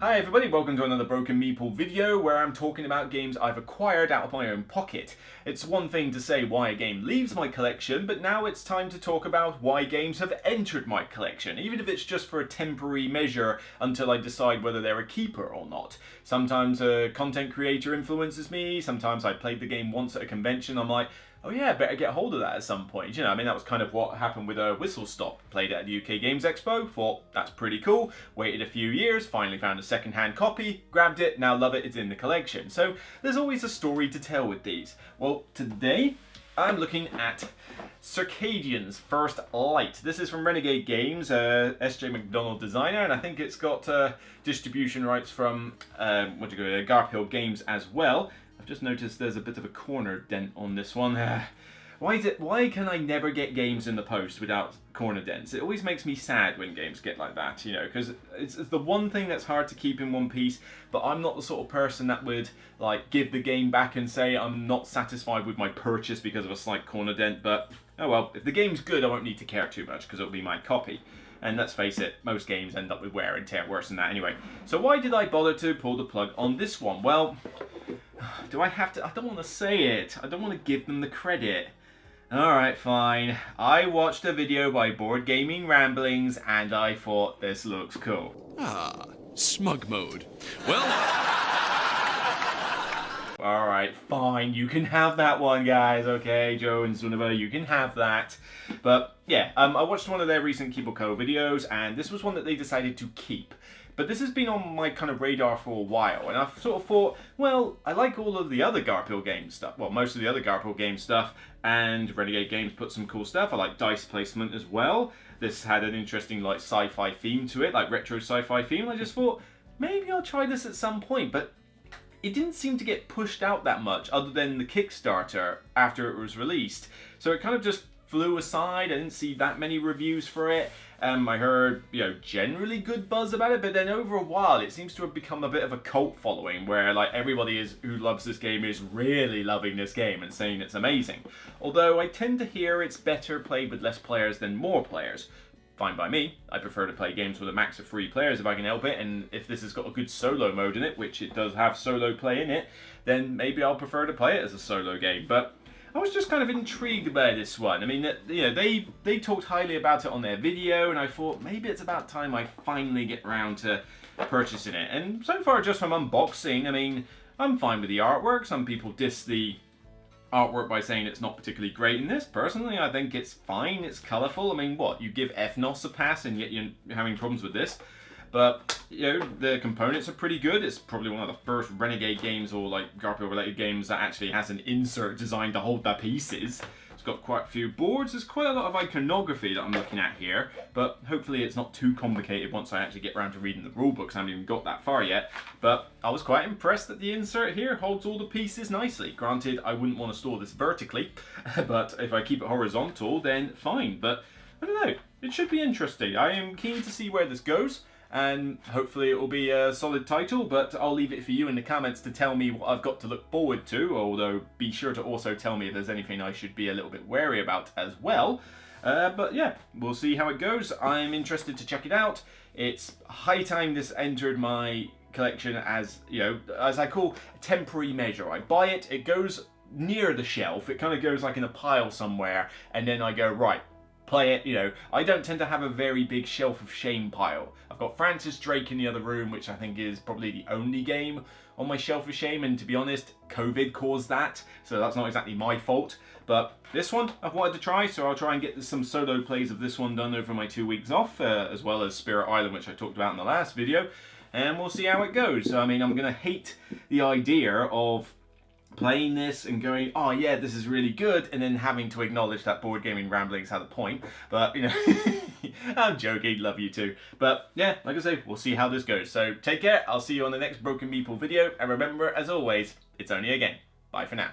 Hi everybody, welcome to another Broken Meeple video where I'm talking about games I've acquired out of my own pocket. It's one thing to say why a game leaves my collection, but now it's time to talk about why games have entered my collection, even if it's just for a temporary measure until I decide whether they're a keeper or not. Sometimes a content creator influences me, sometimes I played the game once at a convention, I'm like, oh yeah, better get hold of that at some point. You know, I mean, that was kind of what happened with Whistle Stop. Played it at the UK Games Expo, thought that's pretty cool, waited a few years, finally found a second-hand copy, grabbed it, now love it, it's in the collection. So there's always a story to tell with these. Well, today I'm looking at Circadians First Light. This is from Renegade Games, S.J. McDonald designer, and I think it's got distribution rights from Garphill Games as well. I've just noticed there's a bit of a corner dent on this one. Why can I never get games in the post without corner dents? It always makes me sad when games get like that, you know, because it's the one thing that's hard to keep in one piece, but I'm not the sort of person that would like give the game back and say I'm not satisfied with my purchase because of a slight corner dent, but oh well, if the game's good I won't need to care too much because it'll be my copy. And let's face it, most games end up with wear and tear worse than that anyway. So why did I bother to pull the plug on this one? Well, do I have to? I don't want to say it. I don't want to give them the credit. Alright, fine. I watched a video by Board Gaming Ramblings and I thought this looks cool. Ah, smug mode. Well... Alright, fine. You can have that one, guys. Okay, Joe and Zunova, you can have that. But yeah, I watched one of their recent Keep or Co videos and this was one that they decided to keep. But this has been on my kind of radar for a while, and I've sort of thought, well, I like all of the other Garphill Games stuff, well, most of the other Garphill Games stuff, and Renegade Games put some cool stuff. I like dice placement as well. This had an interesting, like, sci-fi theme to it, like retro sci-fi theme, and I just thought, maybe I'll try this at some point, but it didn't seem to get pushed out that much, other than the Kickstarter after it was released. So it kind of just flew aside. I didn't see that many reviews for it. I heard, you know, generally good buzz about it, but then over a while it seems to have become a bit of a cult following where like everybody who loves this game is really loving this game and saying it's amazing. Although I tend to hear it's better played with less players than more players. Fine by me. I prefer to play games with a max of 3 players if I can help it, and if this has got a good solo mode in it, which it does have solo play in it, then maybe I'll prefer to play it as a solo game. But I was just kind of intrigued by this one. I mean, you know, they talked highly about it on their video, and I thought maybe it's about time I finally get around to purchasing it. And so far, just from unboxing, I mean, I'm fine with the artwork. Some people diss the artwork by saying it's not particularly great in this. Personally, I think it's fine. It's colourful. I mean, what? You give FNOS a pass, and yet you're having problems with this. But, you know, the components are pretty good. It's probably one of the first Renegade games or like Garphill related games that actually has an insert designed to hold their pieces. It's got quite a few boards. There's quite a lot of iconography that I'm looking at here, but hopefully it's not too complicated once I actually get around to reading the rulebooks. I haven't even got that far yet, but I was quite impressed that the insert here holds all the pieces nicely. Granted, I wouldn't want to store this vertically, but if I keep it horizontal, then fine. But I don't know, it should be interesting. I am keen to see where this goes. And hopefully it will be a solid title, but I'll leave it for you in the comments to tell me what I've got to look forward to, although be sure to also tell me if there's anything I should be a little bit wary about as well. But yeah, we'll see how it goes. I'm interested to check it out. It's high time this entered my collection as, you know, as I call a temporary measure. I buy it, it goes near the shelf, it kind of goes like in a pile somewhere, and then I go, right, play it. You know, I don't tend to have a very big shelf of shame pile. I've got Francis Drake in the other room, which I think is probably the only game on my shelf of shame, and to be honest, COVID caused that, so that's not exactly my fault. But this one I've wanted to try, so I'll try and get some solo plays of this one done over my 2 weeks off, as well as Spirit Island, which I talked about in the last video, and we'll see how it goes. I mean, I'm gonna hate the idea of playing this and going, oh yeah, this is really good, and then having to acknowledge that Board Gaming Ramblings had a point. But, you know, I'm joking, love you too. But yeah, like I say, we'll see how this goes. So take care, I'll see you on the next Broken Meeple video, and remember, as always, it's only a game. Bye for now.